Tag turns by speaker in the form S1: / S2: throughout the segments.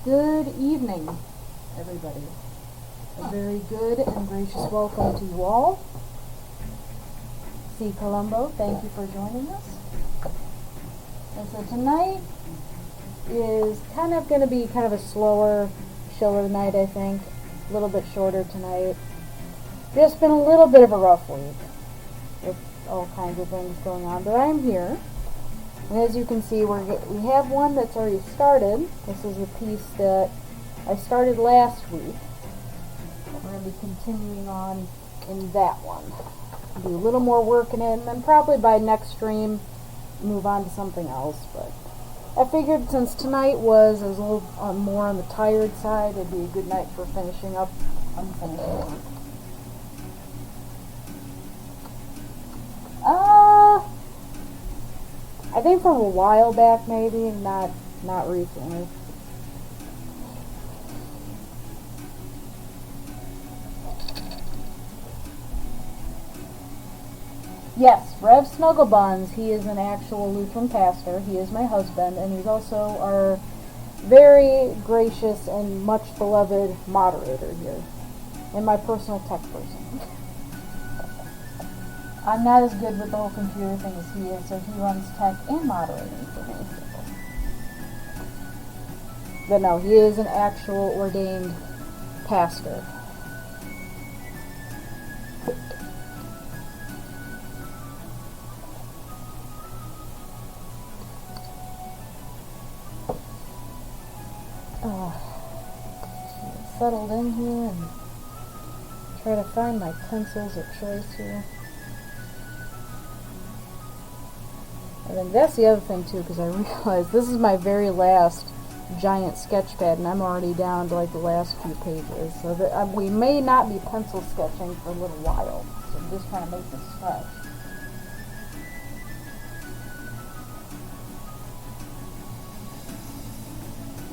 S1: Good evening, everybody. A very good and gracious welcome to you all. C. Colombo, thank you for joining us. And so tonight is kind of going to be kind of a slower, chiller night, I think. A little bit shorter tonight. Just been a little bit of a rough week with all kinds of things going on, but I'm here. And as you can see, we have one that's already started. This is a piece that I started last week. We're going to be continuing on in that one. Do a little more work in it, and then probably by next stream, move on to something else. But I figured since tonight was a little more on the tired side, it'd be a good night for finishing up unfinished work. I think from a while back, maybe, not recently. Yes, Rev Snugglebuns, he is an actual Lutheran pastor. He is my husband, and he's also our very gracious and much beloved moderator here, and my personal tech person. I'm not as good with the whole computer thing as he is, so he runs tech and moderating for me. But no, he is an actual ordained pastor. Settled in here and try to find my pencils of choice here. And then that's the other thing too, because I realized this is my very last giant sketch pad, and I'm already down to like the last few pages. So that we may not be pencil sketching for a little while. So I'm just trying to make this stretch.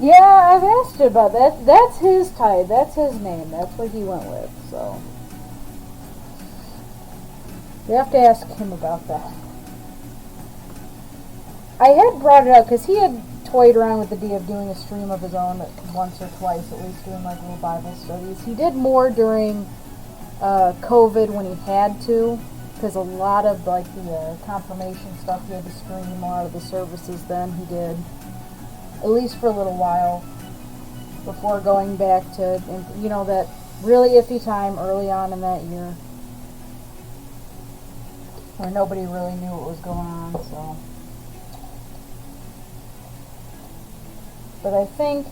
S1: Yeah, I've asked you about that. That's his type. That's his name. That's what he went with. So you have to ask him about that. I had brought it up because he had toyed around with the idea of doing a stream of his own once or twice, at least doing like little Bible studies. He did more during COVID when he had to, because a lot of like the confirmation stuff he had to stream, a lot of the services then he did. At least for a little while, before going back to, that really iffy time early on in that year, where nobody really knew what was going on, so. But I think,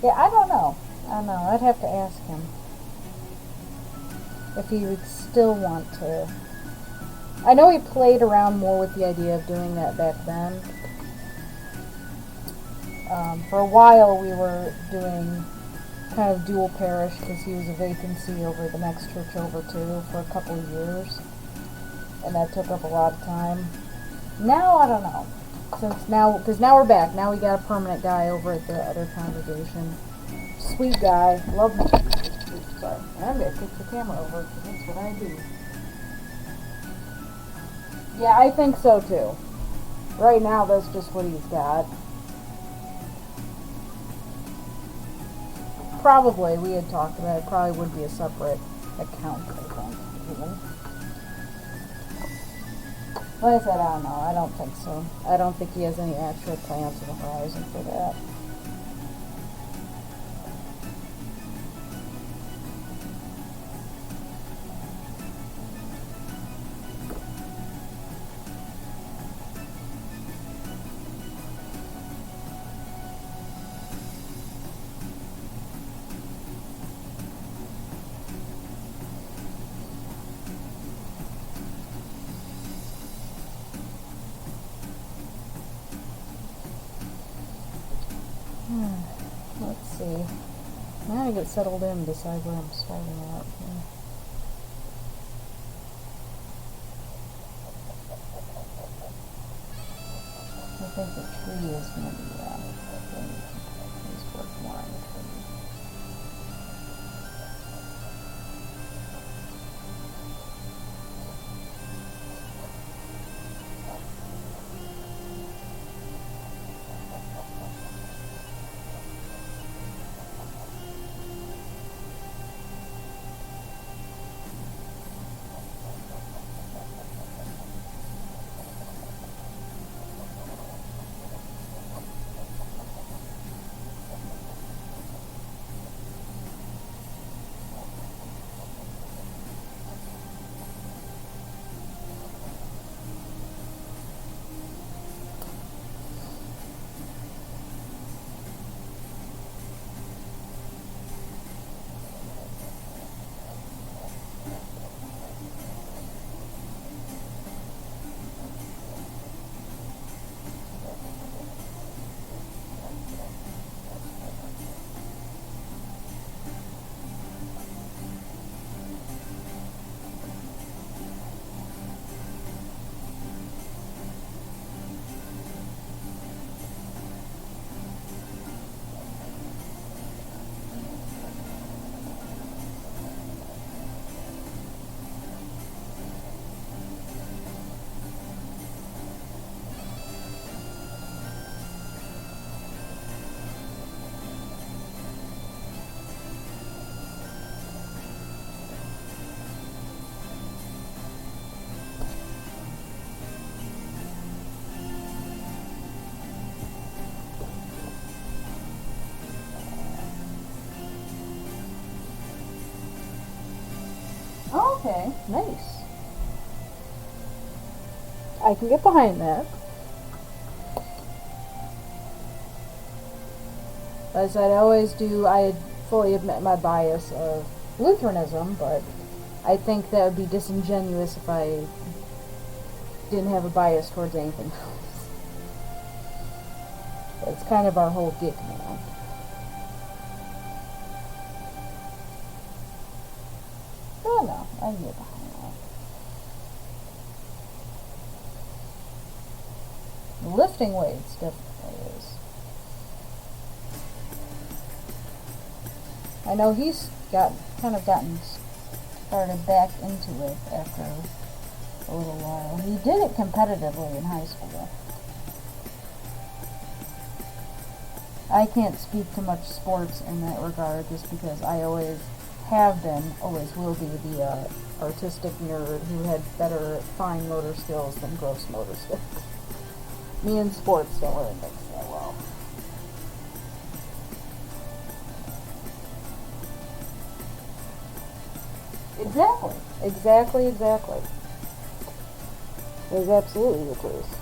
S1: I don't know, I'd have to ask him if he would still want to. I know he played around more with the idea of doing that back then. For a while we were doing kind of dual parish because he was a vacancy over the next church over too for a couple of years, and that took up a lot of time. Now I don't know, because now we're back. Now we got a permanent guy over at the other congregation. Sweet guy, love him. Oops, sorry, I'm gonna kick the camera over because that's what I do. Yeah, I think so too. Right now that's just what he's got. Probably, we had talked about it, probably would be a separate account, I think, even. Like I said, I don't know, I don't think so. I don't think he has any actual plans on the horizon for that. Let's see. Now I get settled in and decide where I'm starting out here. I think the tree is going to be let's work more on the tree. Oh, okay. Nice. I can get behind that. As I always do, I fully admit my bias of Lutheranism, but I think that would be disingenuous if I didn't have a bias towards anything else. It's kind of our whole gig now. Oh no, I can get behind that. Lifting weights definitely is. I know he's gotten started back into it after a little while. He did it competitively in high school. I can't speak to much sports in that regard just because I always have been, always will be, the artistic nerd who had better fine motor skills than gross motor skills. Me and sports don't really mix that well. Exactly. It is absolutely the truth.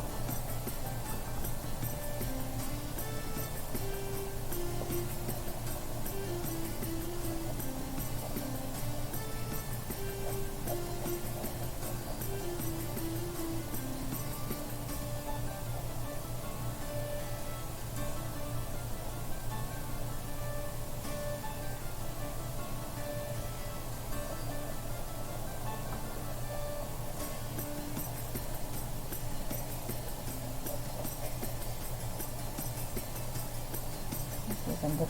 S1: And do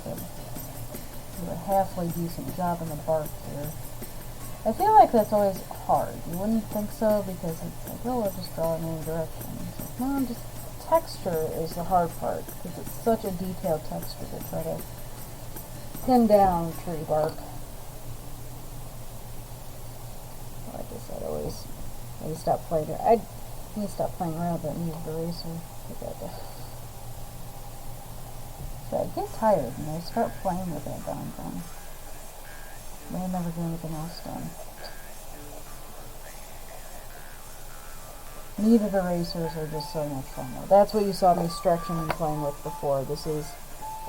S1: a halfway decent job in the bark here. I feel like that's always hard. You wouldn't think so because it's like, oh, we're just drawing in any direction. It's like, no, just texture is the hard part because it's such a detailed texture to try to pin down tree bark. Like I said, I need to stop playing it. I need to stop playing around with that needed eraser. I get tired and I start playing with that darn thing. May never get anything else done. Kneaded erasers are just so much fun though. That's what you saw me stretching and playing with before. This is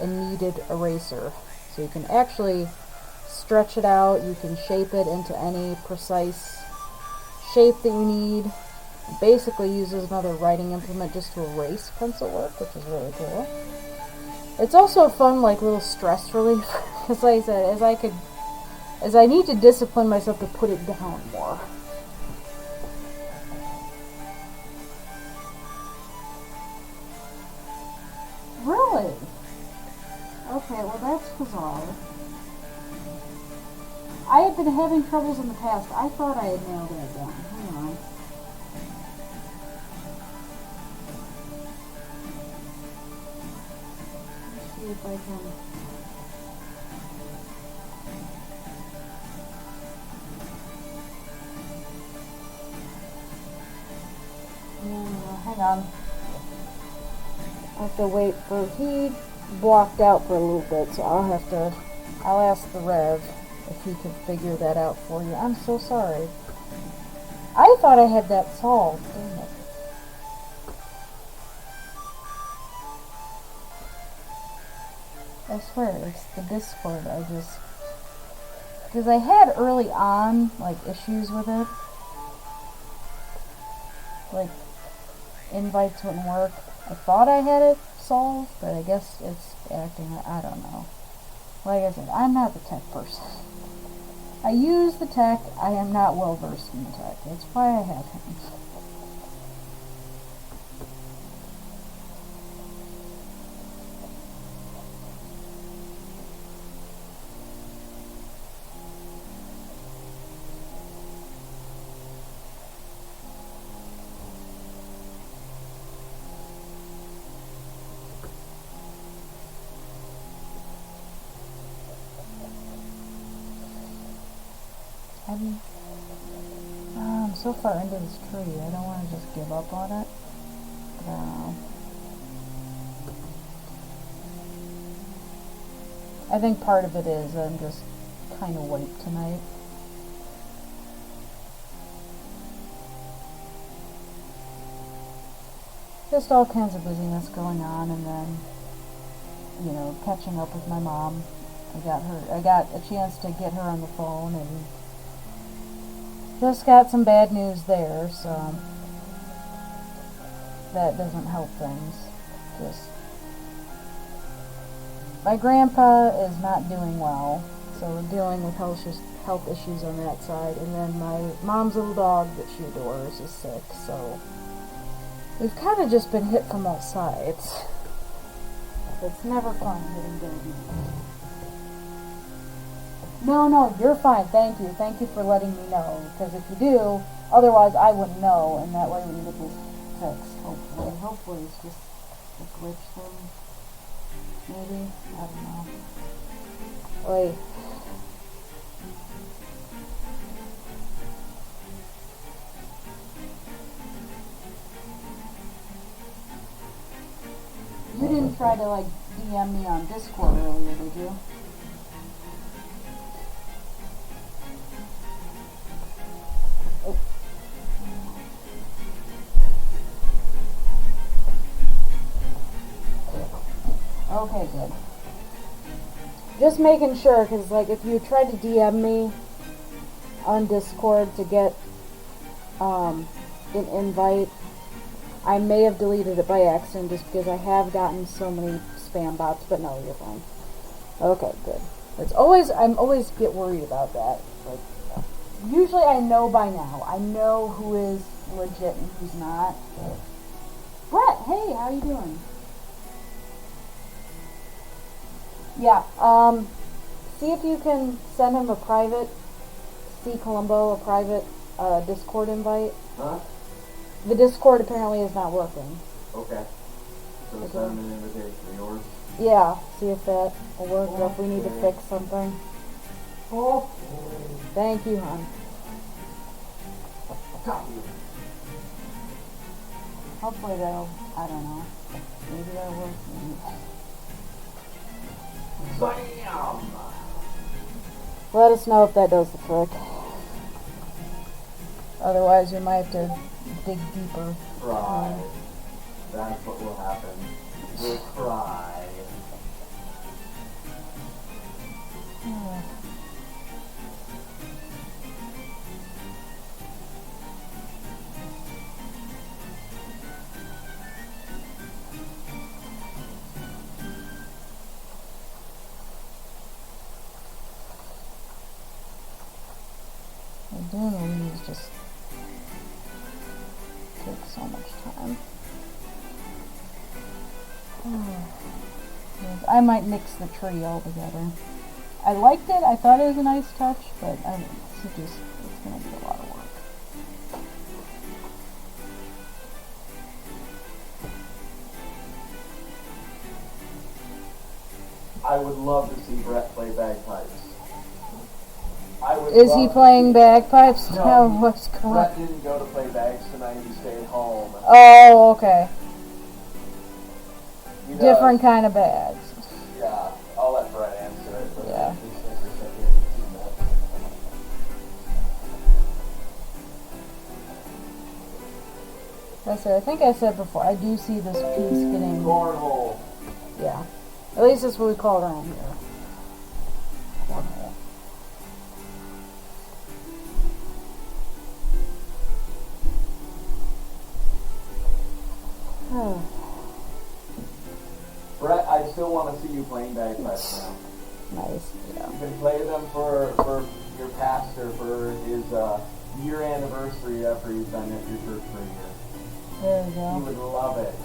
S1: a kneaded eraser. So you can actually stretch it out, you can shape it into any precise shape that you need. It basically uses another writing implement just to erase pencil work, which is really cool. It's also a fun, like, little stress relief, because like I said, as I need to discipline myself to put it down more. Really? Okay, well that's bizarre. I have been having troubles in the past. I thought I had nailed that down. Hang on. See if I can. Hang on. I have to wait for he blocked out for a little bit, so I'll ask the Rev if he could figure that out for you. I'm so sorry. I thought I had that solved, didn't it? I swear, it's the Discord. Because I had early on, like, issues with it. Like, invites wouldn't work. I thought I had it solved, but I guess it's acting, I don't know. Like I said, I'm not the tech person. I use the tech, I am not well versed in the tech. That's why I have him. I'm so far into this tree, I don't want to just give up on it. But, I think part of it is I'm just kind of wiped tonight. just all kinds of busyness going on, and then, you know, catching up with my mom. I got a chance to get her on the phone, and just got some bad news there, so that doesn't help things. Just, my grandpa is not doing well, so we're dealing with health issues on that side, and then my mom's little dog that she adores is sick, so we've kind of just been hit from all sides. It's never fun getting bad news. No, you're fine. Thank you. Thank you for letting me know. Because if you do, otherwise I wouldn't know, and that way we can get this fixed. Hopefully. Hopefully it's just a glitch thing. Maybe? I don't know. Wait. You didn't try to, like, DM me on Discord earlier, did you? Okay, good. Just making sure, because, like, if you tried to DM me on Discord to get an invite, I may have deleted it by accident just because I have gotten so many spam bots, but no, you're fine. Okay, good. I'm always get worried about that. Like, usually I know by now. I know who is legit and who's not. Brett, hey, how you doing? Yeah, see if you can send him a private, C. Colombo, a private Discord invite.
S2: Huh?
S1: The Discord apparently is not working.
S2: Okay. So send him an invitation to yours?
S1: Yeah, see if that will work, or if we need to fix something.
S2: Oh.
S1: Thank you, hon. Hopefully that'll, I don't know. Maybe that'll work.
S2: Bam!
S1: Let us know if that does the trick. Otherwise, we might have to dig deeper.
S2: Cry. That's what will happen. We'll cry.
S1: Doing these just takes so much time. I might mix the tree all together. I liked it. I thought it was a nice touch, but it's going to be a lot of work.
S2: I would love to see Brett play bagpipes.
S1: Is he playing bagpipes?
S2: No,
S1: What's going on?
S2: Brett didn't go to play bags tonight. He stayed home.
S1: Oh, okay. Different kind of bags.
S2: Yeah, I'll let Brett answer it. But
S1: yeah. I think I said before, I do see this piece getting...
S2: Cornhole.
S1: Yeah. At least that's what we call it around here. Cornhole.
S2: Brett, I still want to see you playing bagpipes now.
S1: Nice, yeah.
S2: You can play them for your pastor for his year anniversary after you've done it your church for a year.
S1: There you go.
S2: He would love it.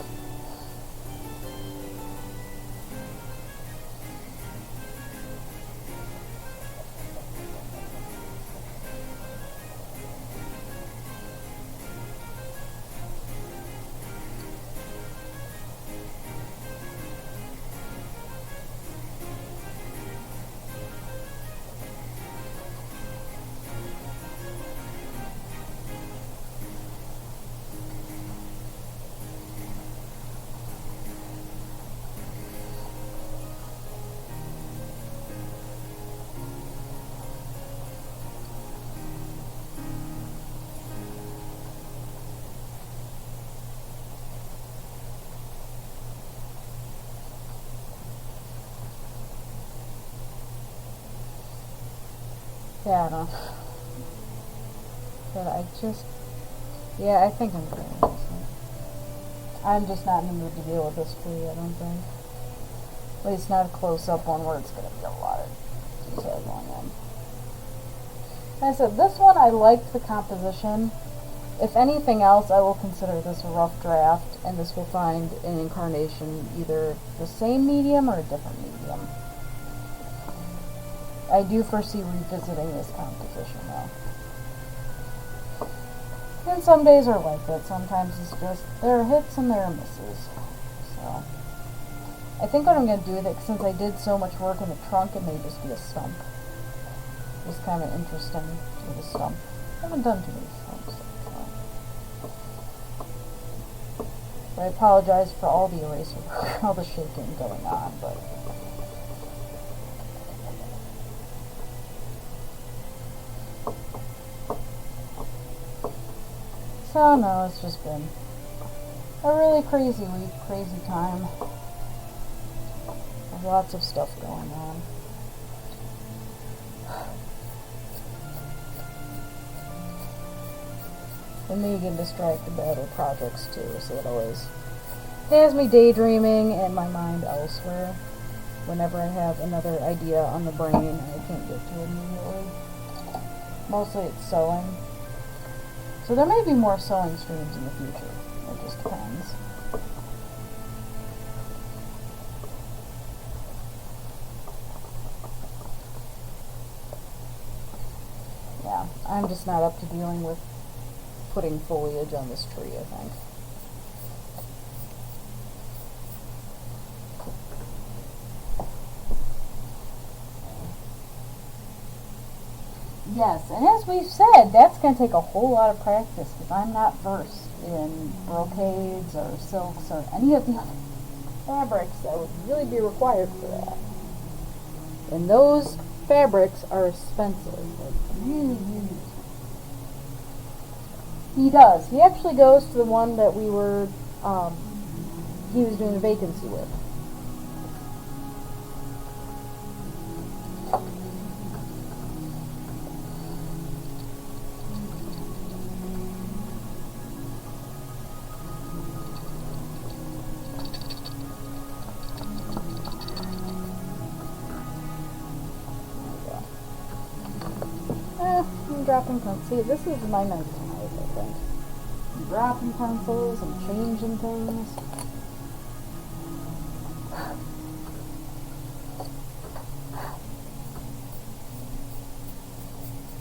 S1: Yeah, I know. But yeah, I think I'm going to use it. I'm just not in the mood to deal with this tree, I don't think. At least not a close-up one where it's going to be a lot of detail going on. Like I said, this one I liked the composition. If anything else, I will consider this a rough draft, and this will find an incarnation either the same medium or a different medium. I do foresee revisiting this composition, though. And some days are like that. Sometimes it's just, there are hits and there are misses. So, I think what I'm going to do with it, since I did so much work in the trunk, it may just be a stump. It's kind of interesting with a stump. I haven't done too many stumps. So. But I apologize for all the eraser work, all the shaking going on, but... So, no, it's just been a really crazy week, crazy time. There's lots of stuff going on. And then you get distracted by other projects too, so it always has me daydreaming and my mind elsewhere. Whenever I have another idea on the brain and I can't get to it immediately. Mostly it's sewing. So there may be more sewing streams in the future. It just depends. Yeah, I'm just not up to dealing with putting foliage on this tree, I think. Yes, and as we've said, that's going to take a whole lot of practice because I'm not versed in brocades or silks or any of the other fabrics that would really be required for that. And those fabrics are expensive. Like, really, really expensive. He does. He actually goes to the one that he was doing a vacancy with. I'm dropping pencils. See, this is my night tonight, I think. I'm dropping pencils, I'm changing things.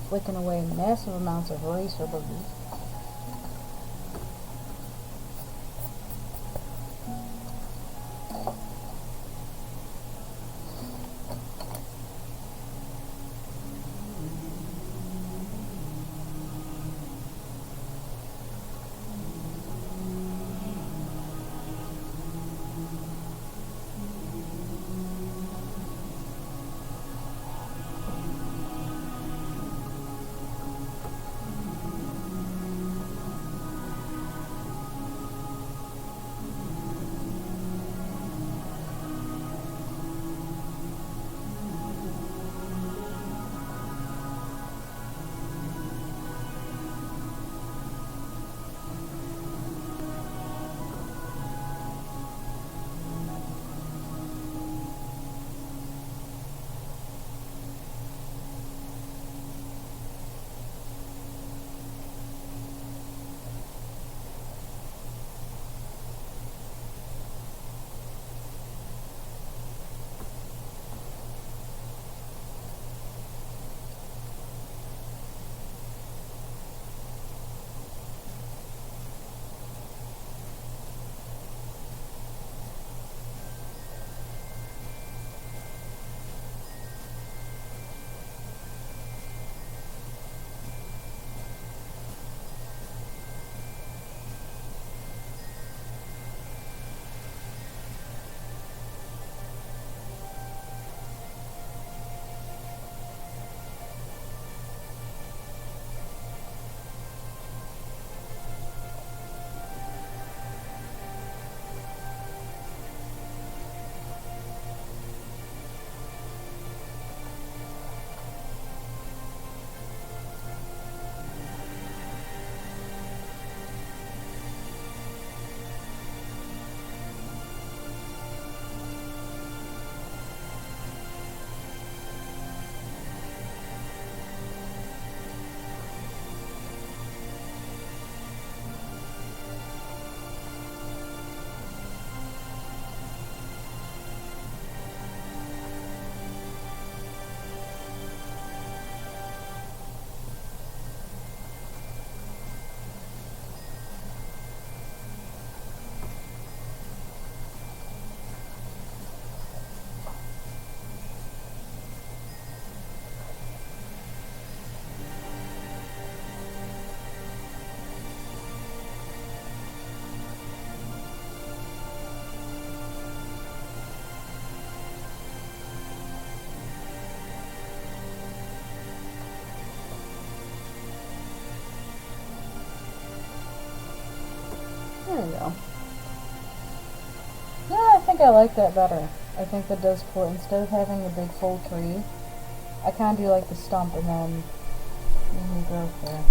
S1: Flicking away massive amounts of eraser boogers. There we go. Yeah, I think I like that better. I think that does pull, instead of having a big full tree, I kind of do like the stump and then new growth there.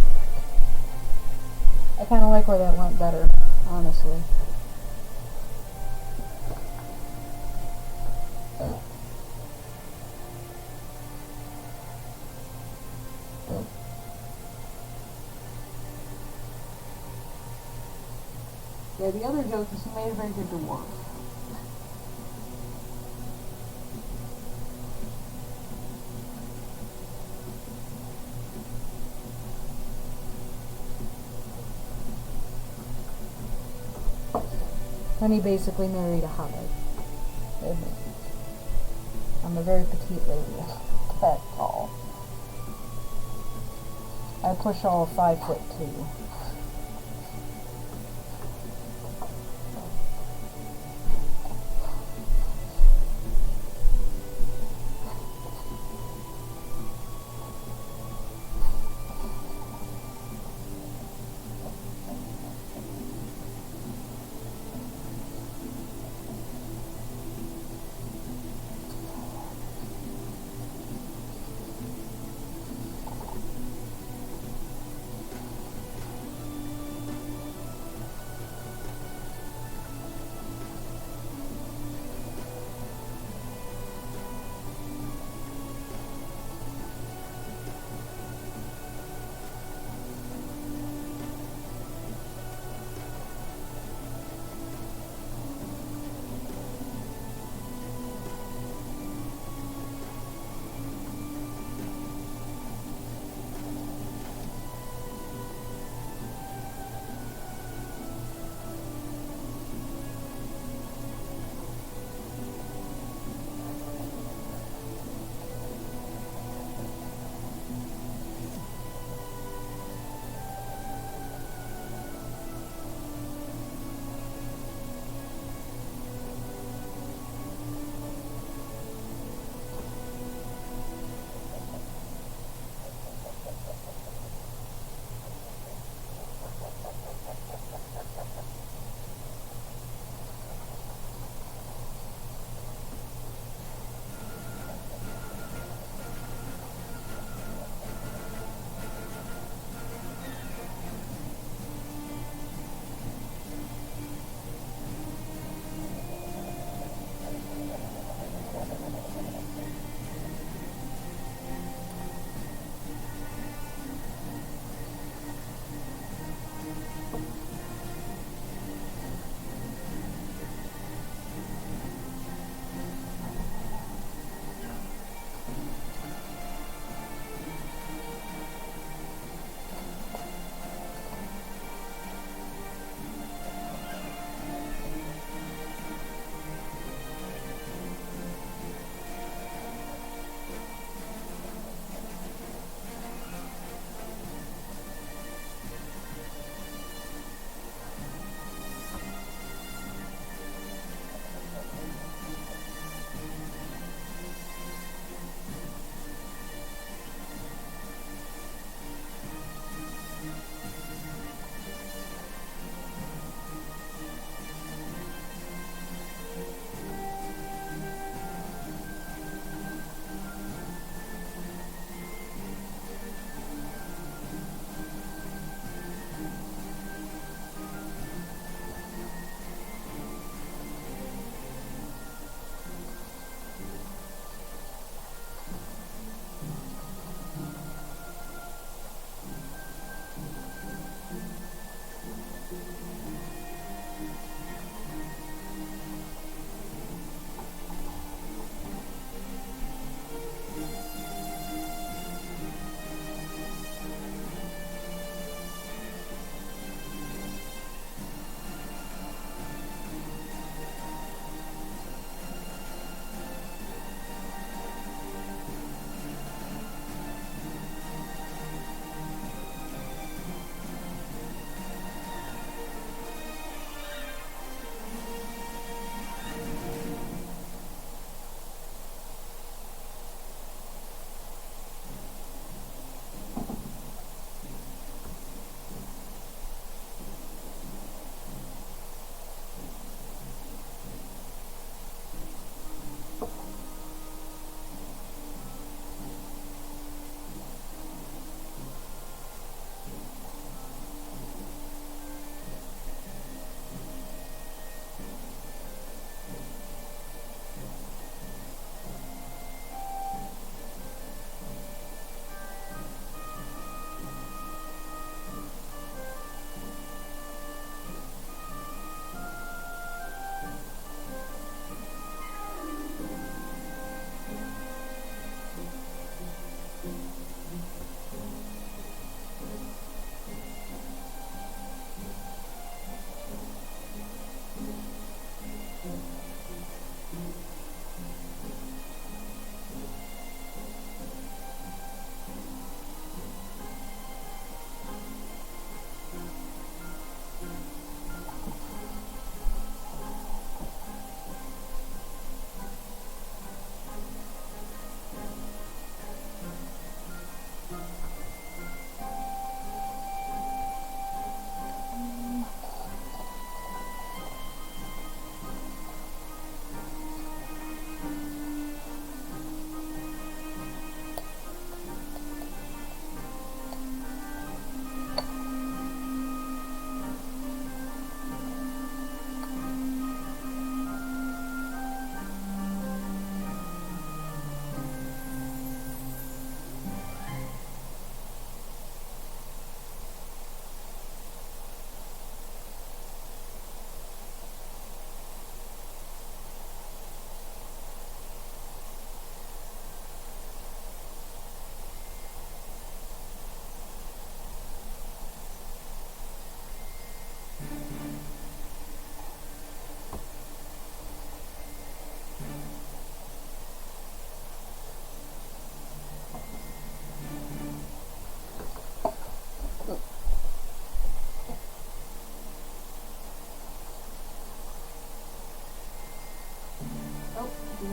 S1: I kind of like where that went better, honestly. Yeah, the other joke is he made a very good dwarf. Then he basically married a hobbit. I'm a very petite lady. That tall. I push all 5'2".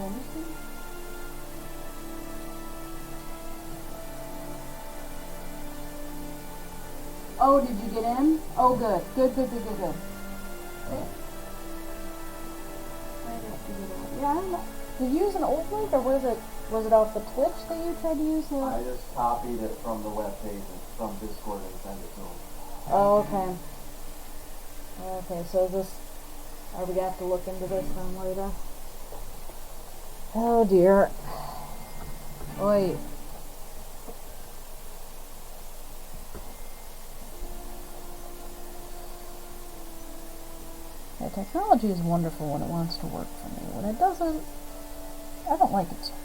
S1: venison? Oh, did you get in? Oh, good. Good. Yeah, I don't know. Did you use an old link, or was it off the Twitch that you tried to use?
S2: I just copied it from the web page from Discord and sent it to them.
S1: Oh, okay. Okay, so are we gonna have to look into this then later? Oh dear. Oi. Yeah, technology is wonderful when it wants to work for me. When it doesn't, I don't like it so much.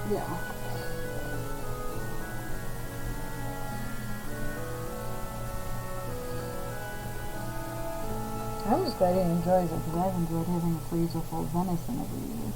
S1: Yeah. I'm just glad he enjoys it, because I've enjoyed having a freezer full of venison every year.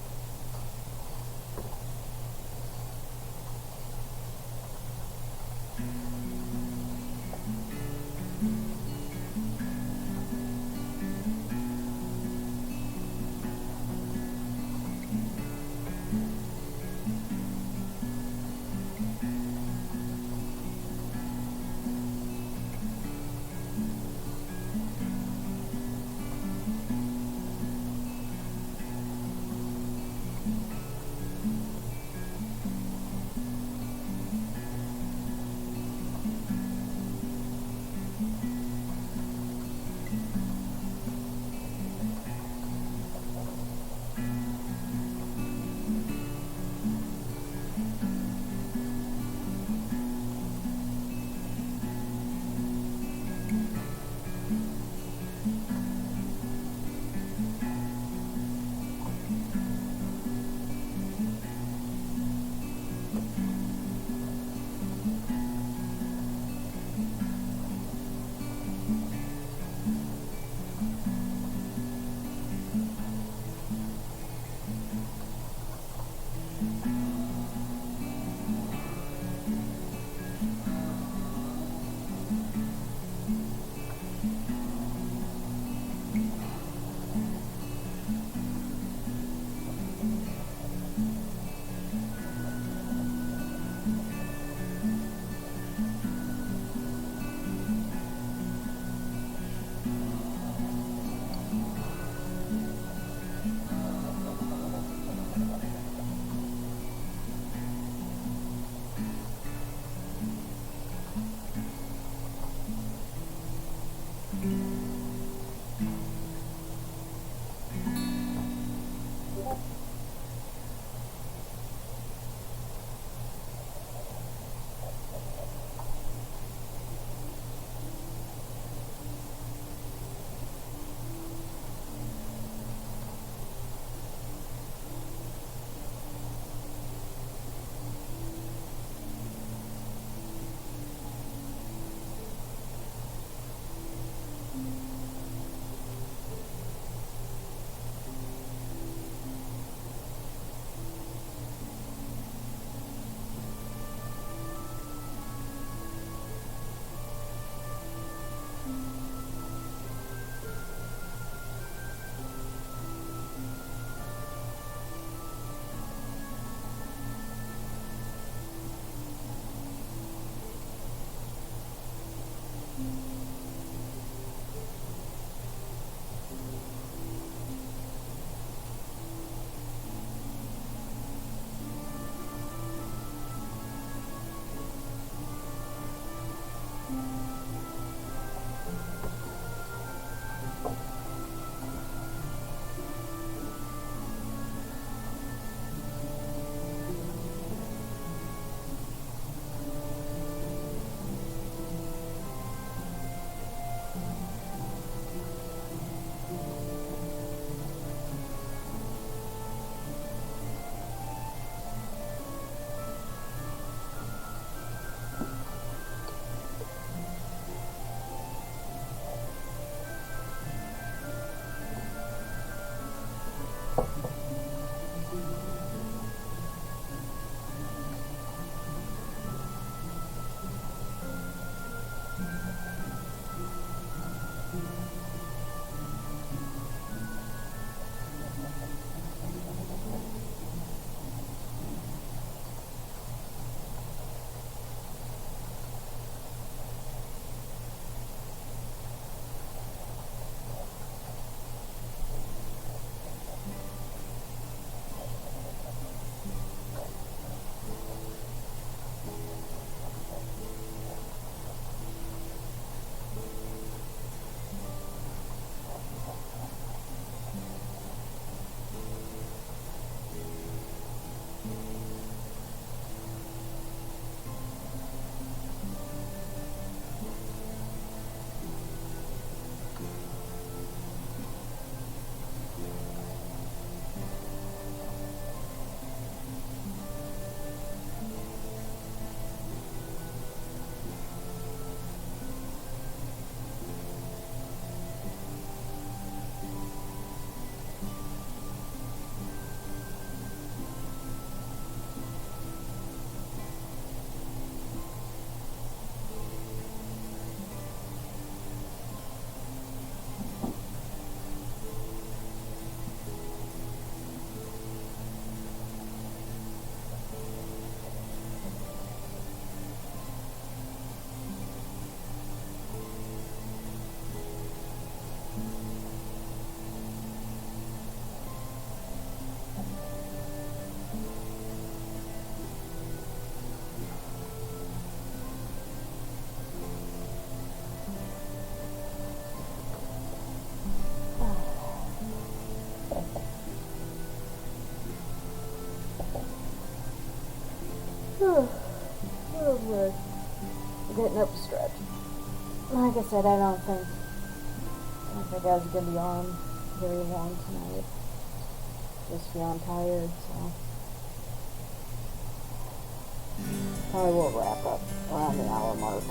S1: said, I don't think I was gonna be on very long tonight. Just feeling tired, so probably will wrap up around the hour mark.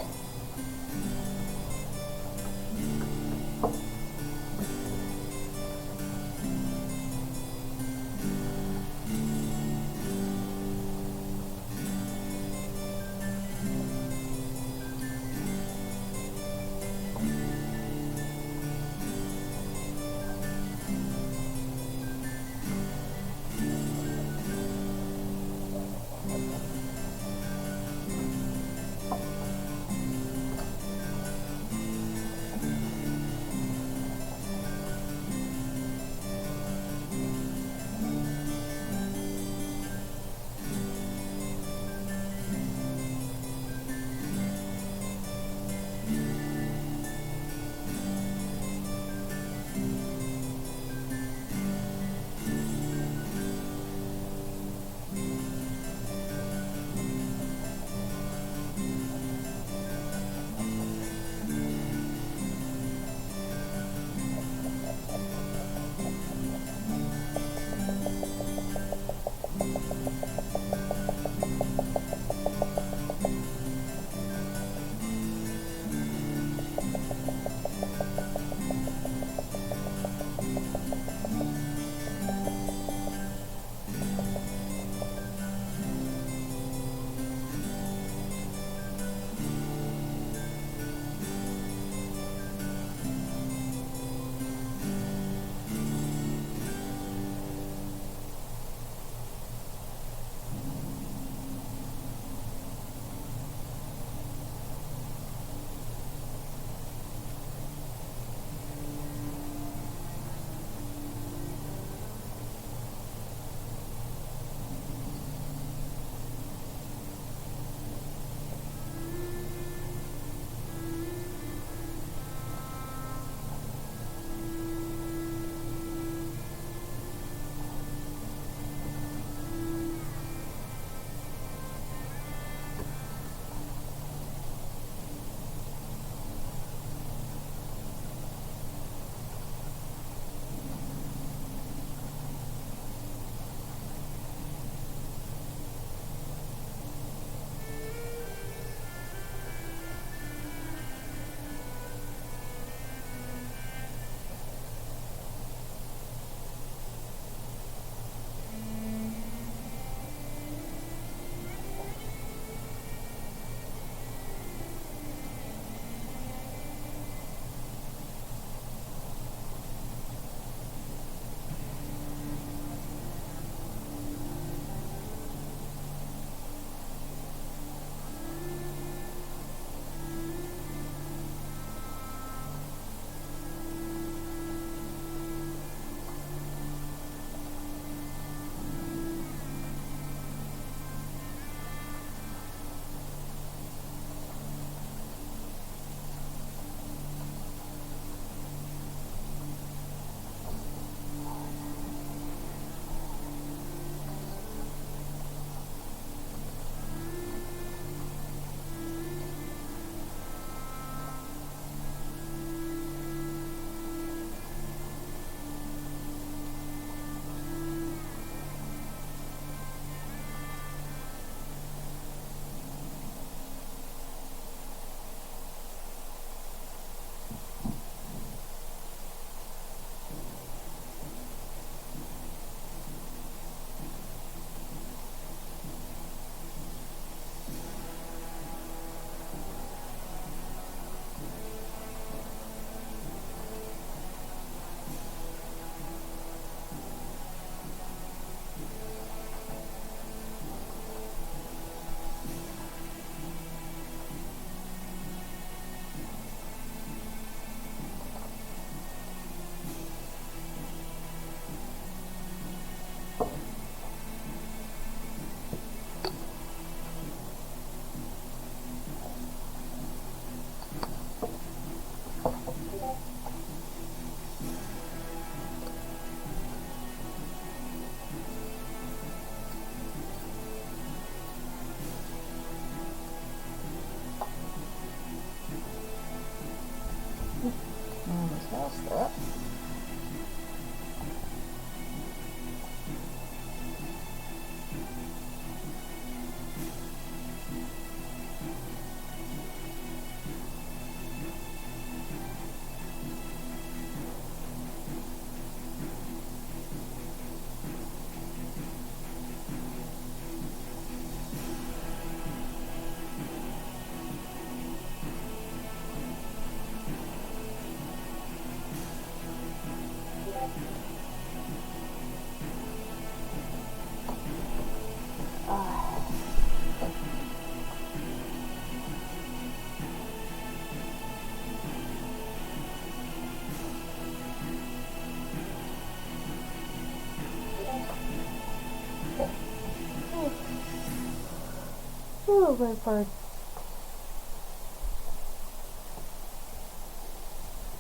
S1: bit for...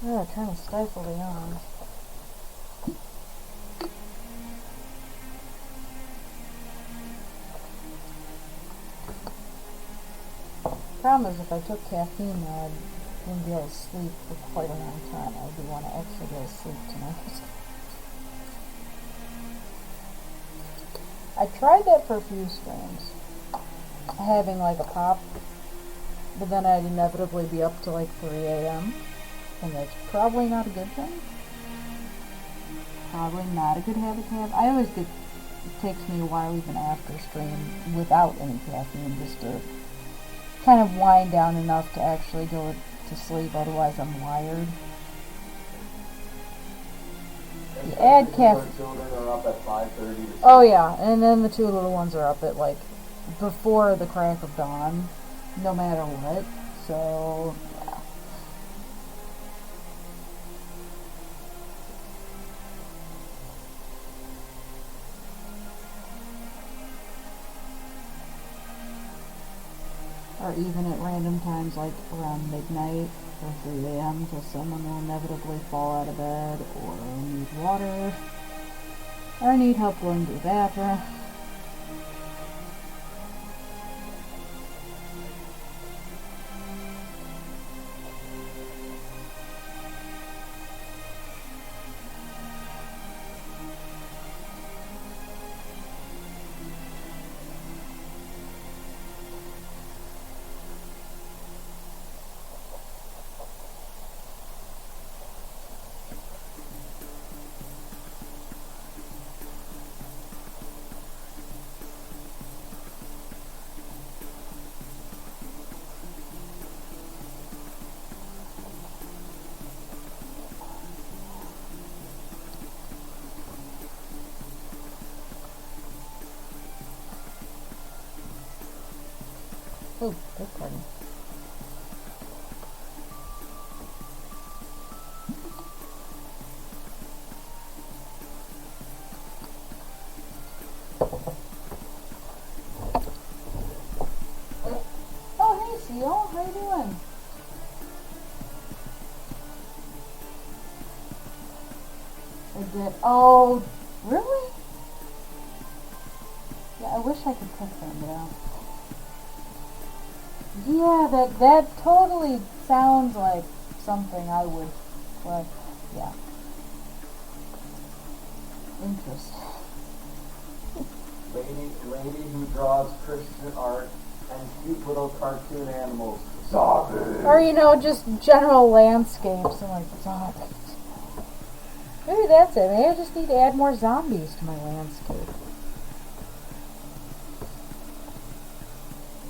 S1: Yeah, trying to stifle the yawns. Problem is, if I took caffeine, I wouldn't be able to sleep for quite a long time. I would want to actually go to sleep tonight. I tried that for a few streams, having like a pop, but then I'd inevitably be up to like 3 a.m. and that's probably not a good thing. Probably not a good habit to have. I always get, it takes me a while even after stream without any caffeine just to kind of wind down enough to actually go to sleep, otherwise I'm wired. You add caffeine.
S2: Children are up at 5:30.
S1: Oh yeah, and then the two little ones are up at like before the crack of dawn, no matter what. So yeah. Or even at random times like around midnight or 3 a.m. because someone will inevitably fall out of bed or need water or need help going to the bathroom. Oh, beg pardon. Oh, hey, Seal. How you doing? I did. Oh, really? Yeah, I wish I could pick them down. Yeah, that totally sounds like something I would play. Yeah. Interesting.
S2: Lady who draws Christian art and cute little cartoon animals. Zombies.
S1: Or, you know, just general landscapes and like zombies. Maybe that's it. Maybe I just need to add more zombies to my landscape.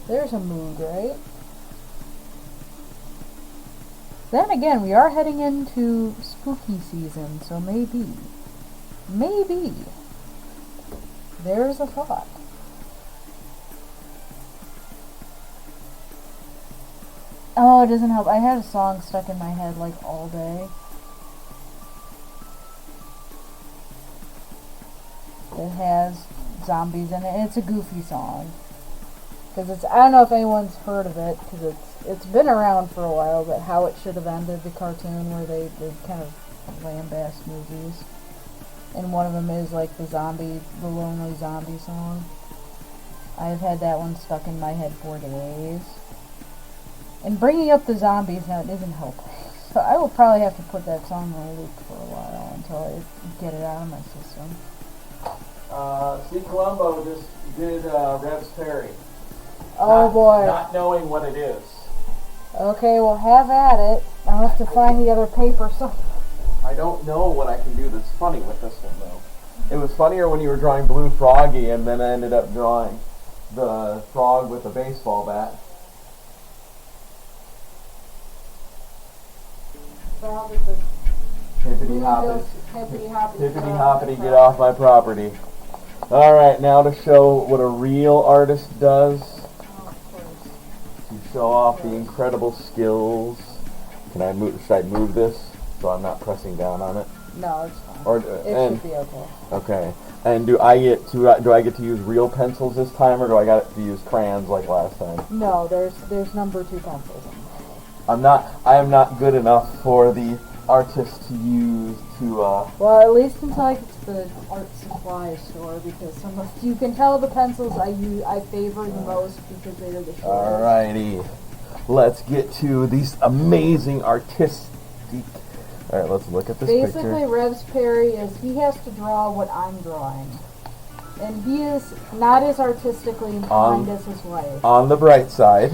S1: There's a mood, right? Then again, we are heading into spooky season, so maybe, there's a thought. Oh, it doesn't help. I had a song stuck in my head like all day. It has zombies in it. It's a goofy song. Because it's, I don't know if anyone's heard of it, because it's been around for a while, but How It Should Have Ended, the cartoon where they kind of lambast movies. And one of them is like the lonely zombie song. I've had that one stuck in my head for days. And bringing up the zombies now, it isn't helping. So I will probably have to put that song on a loop for a while until I get it out of my system.
S2: C. Columbo just did Revs Perry.
S1: Oh boy.
S2: Not knowing what it is.
S1: Okay, well have at it. I'll have to find the other paper somewhere.
S2: I don't know what I can do that's funny with this one though. It was funnier when you were drawing Blue Froggy and then I ended up drawing the frog with a baseball bat. Hippity hoppity, get off my property. Alright, now to show what a real artist does. To show off the incredible skills. Should I move this so I'm not pressing down on it?
S1: No, it's fine.
S2: Or
S1: It should be okay.
S2: okay. And do I get to use real pencils this time, or do I got to use crayons like last time?
S1: No, there's number 2 pencils.
S2: I am not good enough for the artist to use to.
S1: Well, at least until I get to the art supply store, because you can tell the pencils I favor the most because they are the shortest.
S2: Alrighty, let's get to these amazing artistic. All right, let's look at this
S1: Basically,
S2: picture.
S1: Rev's Perry he has to draw what I'm drawing, and he is not as artistically inclined as his wife.
S2: On the bright side,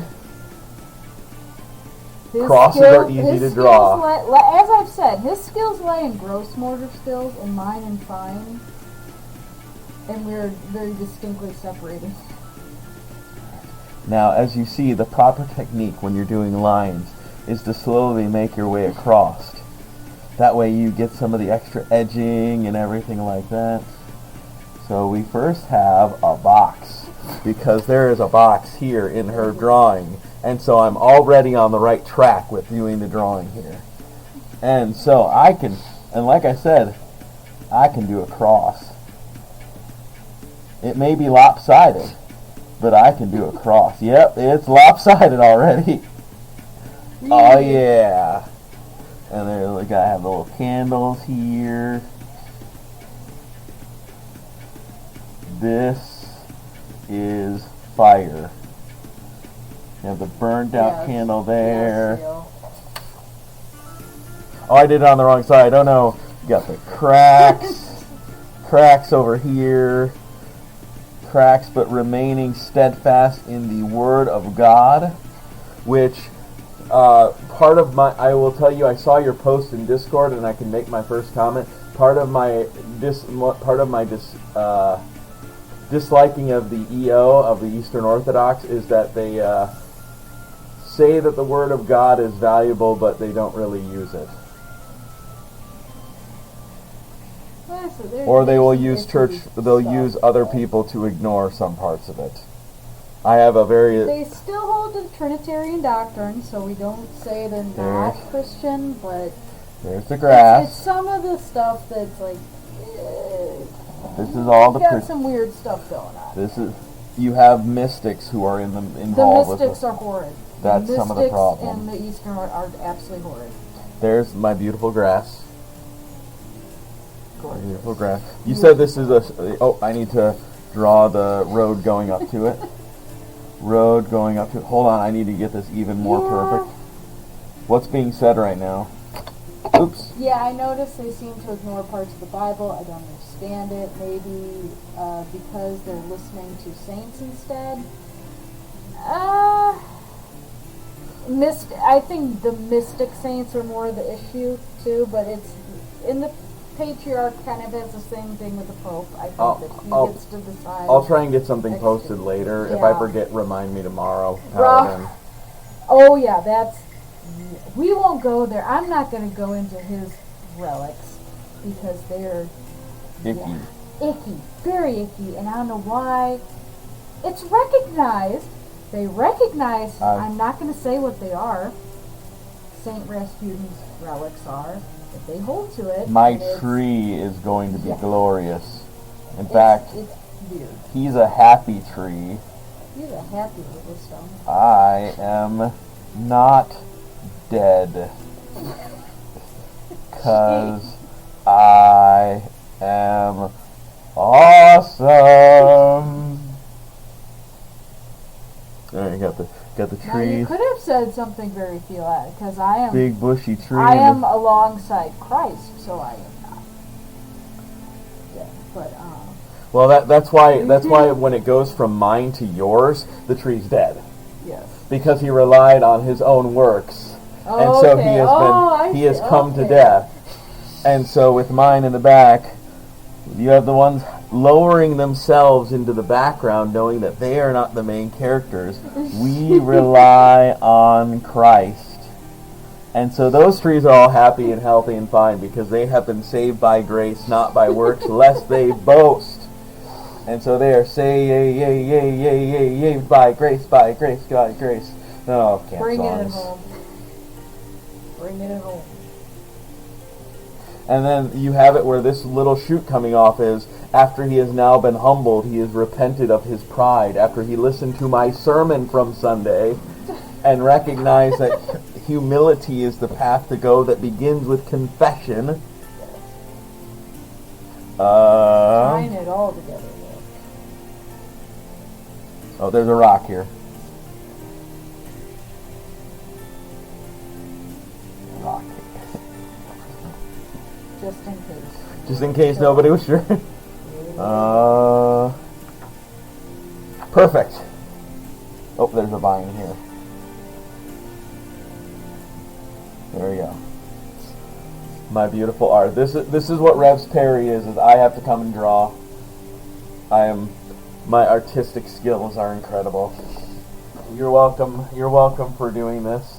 S1: His
S2: crosses are easy to draw.
S1: As I've said, his skills lay in gross motor skills and mine in fine. And we're very distinctly separated.
S2: Now, as you see, the proper technique when you're doing lines is to slowly make your way across. That way you get some of the extra edging and everything like that. So we first have a box, because there is a box here in her drawing. And so I'm already on the right track with doing the drawing here. And so and like I said, I can do a cross. It may be lopsided, but I can do a cross. Yep, it's lopsided already. Oh yeah. And there, look, I have the little candles here. This is fire. You have the burned out candle there.
S1: Yes,
S2: Oh, I did it on the wrong side. Oh no. You got the cracks. Cracks over here. Cracks, but remaining steadfast in the Word of God, which part of my, I will tell you, I saw your post in Discord, and I can make my first comment. Part of my disliking of the EO of the Eastern Orthodox is that they say that the Word of God is valuable, but they don't really use it. Or they will use they'll use other people to ignore some parts of it. I have a very...
S1: They still hold to the Trinitarian doctrine, so we don't say they're not Christian, but...
S2: There's the grass.
S1: It's some of the stuff that's like...
S2: This is all the...
S1: got some weird stuff going on.
S2: This is... You have mystics who are involved with
S1: The mystics are horrid.
S2: That's some of the problem.
S1: Mystics in the Eastern are absolutely horrid.
S2: There's my beautiful grass.
S1: Gorgeous.
S2: Beautiful grass. You said this is a... Oh, I need to draw the road going up to it. Road going up to it. Hold on, I need to get this even more perfect. What's being said right now? Oops.
S1: Yeah, I noticed they seem to ignore parts of the Bible. I don't understand it. Maybe because they're listening to saints instead. I think the mystic saints are more the issue too, but it's in the Patriarch kind of has the same thing with the Pope. I think that he gets to decide.
S2: I'll try and get something posted later.
S1: Yeah.
S2: If I forget, remind me tomorrow.
S1: Oh yeah, we won't go there. I'm not going to go into his relics because they're
S2: icky.
S1: Icky, very icky, and I don't know why. It's recognized. They recognize. I'm not going to say what they are. Saint Rasputin's relics are. If they hold to it.
S2: My tree is going to be glorious. In fact,
S1: it's weird.
S2: He's a happy tree.
S1: He's a happy little stone.
S2: I am not dead. 'Cause I am awesome. There you got the trees.
S1: Now you could have said something very theological, because I am
S2: big bushy tree.
S1: I am alongside Christ, so I am not. Yeah, but
S2: well, that's why when it goes from mine to yours, the tree's dead.
S1: Yes.
S2: Because he relied on his own works, and so he has come to death. And so with mine in the back, you have the ones lowering themselves into the background, knowing that they are not the main characters. We rely on Christ. And so those trees are all happy and healthy and fine because they have been saved by grace, not by works, lest they boast. And so they are saved by grace, by grace, by grace. No, can't
S1: bring
S2: songs.
S1: it home. Bring it home.
S2: And then you have it where this little shoot coming off is, after he has now been humbled, he has repented of his pride. After he listened to my sermon from Sunday and recognized that humility is the path to go that begins with confession.
S1: Tying it all together.
S2: Oh, there's a rock here. Rock.
S1: Just in case.
S2: Just in case nobody was sure. Perfect. Oh, there's a vine here. There we go. My beautiful art. This is what Rev's Perry is I have to come and draw. My artistic skills are incredible. You're welcome for doing this.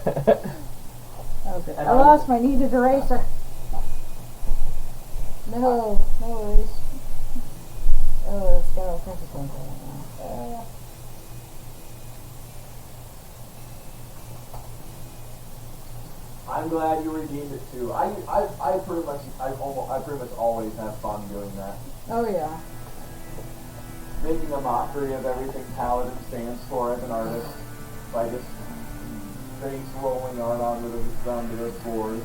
S1: Okay. I lost my needed eraser. No worries. Oh, it's got all kinds of things on it now.
S2: I'm glad you redeemed it too. I pretty much always have fun doing that.
S1: Oh yeah.
S2: Making a mockery of everything Paladin stands for as an artist by just face rolling art onto the board.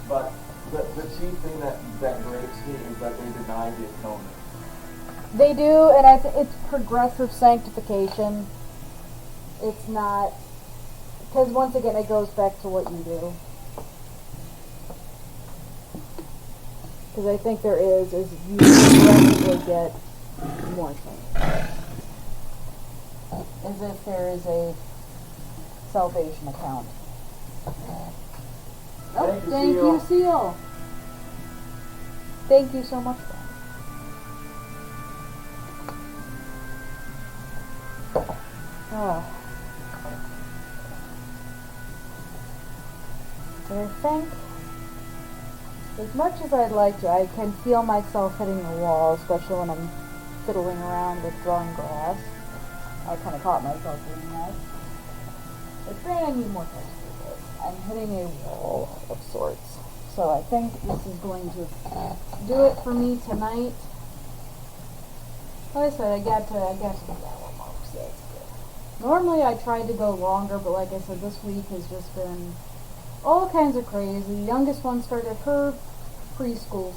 S2: But the chief thing that breaks me is that they deny the atonement.
S1: They do, and it's progressive sanctification. It's not, because once again, it goes back to what you do. Because I think there is you progressively get more things. As if there is a salvation account. Oh, thank you, Seal. Thank you so much, friend. Oh. But I think, as much as I'd like to, I can feel myself hitting the wall, especially when I'm fiddling around with drawing grass. I kind of caught myself doing that. But then I need more time to do this. I'm hitting a wall of sorts. So I think this is going to do it for me tonight. Like I said, I got to do that one more, so that's good. Normally I tried to go longer, but like I said, this week has just been all kinds of crazy. The youngest one started her preschool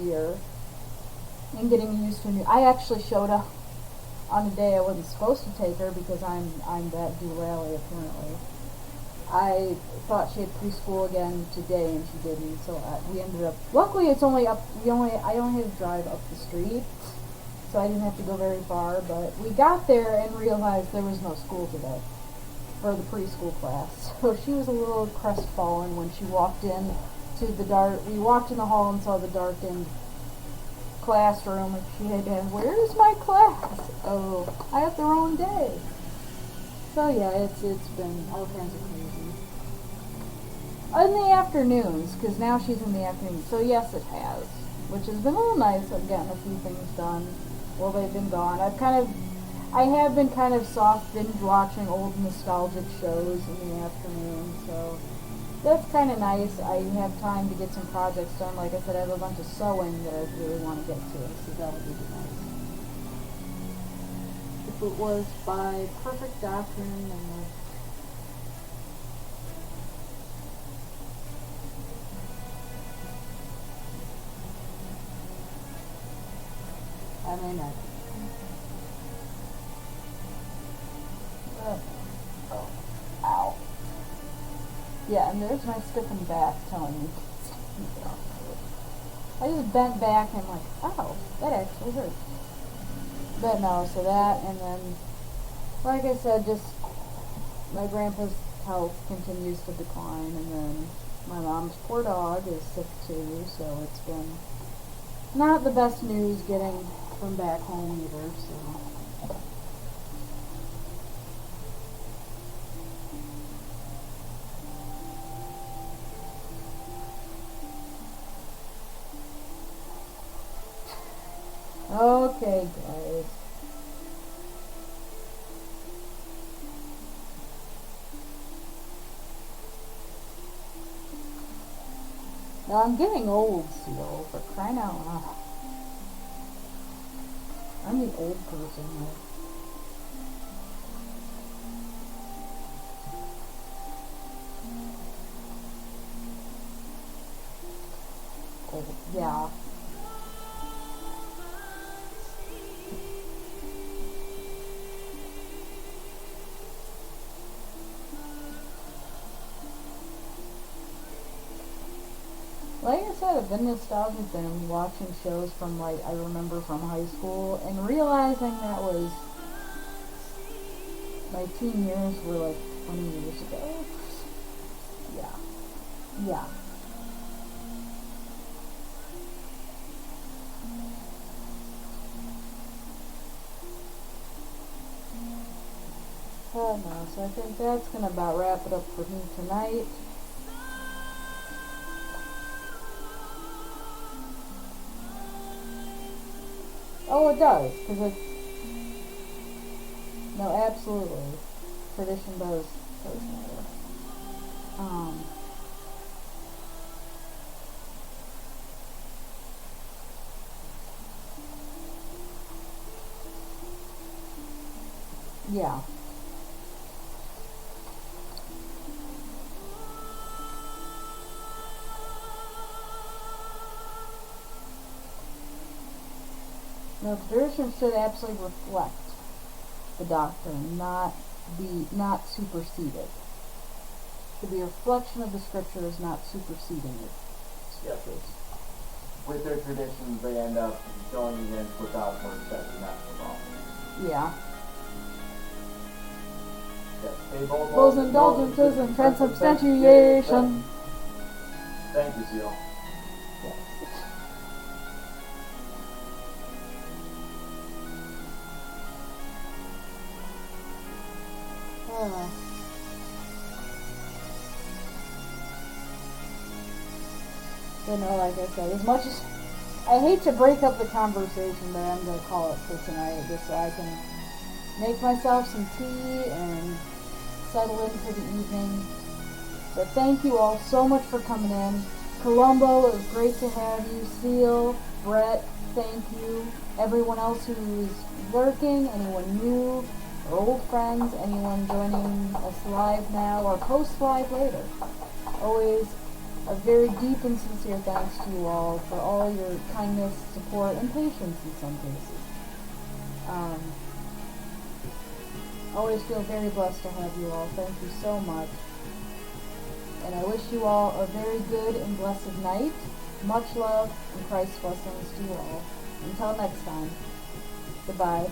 S1: year and getting used to I actually showed up on a day I wasn't supposed to take her because I'm that doolally apparently. I thought she had preschool again today and she didn't, so we ended up, luckily it's only up, I only had to drive up the street, so I didn't have to go very far, but we got there and realized there was no school today for the preschool class. So she was a little crestfallen when she walked in to we walked in the hall and saw the darkened classroom and she had been, where's my class? Oh, I have the wrong day. So yeah, it's been all kinds of crazy. In the afternoons, because now she's in the afternoon. So yes, it has, which has been a little nice. I've gotten a few things done while they've been gone. I have been kind of soft binge watching old nostalgic shows in the afternoon, so that's kind of nice. I have time to get some projects done. Like I said, I have a bunch of sewing that I really want to get to, so that would be nice. If it was by perfect doctrine and I may not. Oh, ow. Yeah, and there's my stiffened back telling me. I just bent back and I'm like, oh, that actually hurts. But no, so that, and then, like I said, just my grandpa's health continues to decline, and then my mom's poor dog is sick too, so it's been not the best news getting from back home either, so. Okay, guys. No, I'm getting old, Seal, for crying out loud. I'm the old person here. Oh, yeah. Like I said, I've been nostalgic and watching shows from, like, I remember from high school, and realizing that was, my teen years were like 20 years ago. Yeah. Yeah. Oh no, so I think that's gonna about wrap it up for me tonight. Oh, it does, because it's... No, absolutely. Tradition does matter. Yeah. No, tradition should absolutely reflect the doctrine, not supersede it. To be a reflection of the scriptures, not superseding the scriptures.
S2: With their traditions, they end up going against what God's word says, and that's the problem.
S1: Yeah.
S2: Yes.
S1: Those indulgences and transubstantiation.
S2: Thank you, Seal.
S1: Yes. You know, like I said, as much as I hate to break up the conversation, but I'm going to call it for tonight, just so I can make myself some tea and settle in for the evening. But thank you all so much for coming in. Columbo, it was great to have you. Seal, Brett, thank you. Everyone else who's lurking, anyone new, or old friends, anyone joining us live now or post live later. Always a very deep and sincere thanks to you all for all your kindness, support, and patience in some cases. Always feel very blessed to have you all. Thank you so much. And I wish you all a very good and blessed night. Much love and Christ's blessings to you all. Until next time, goodbye.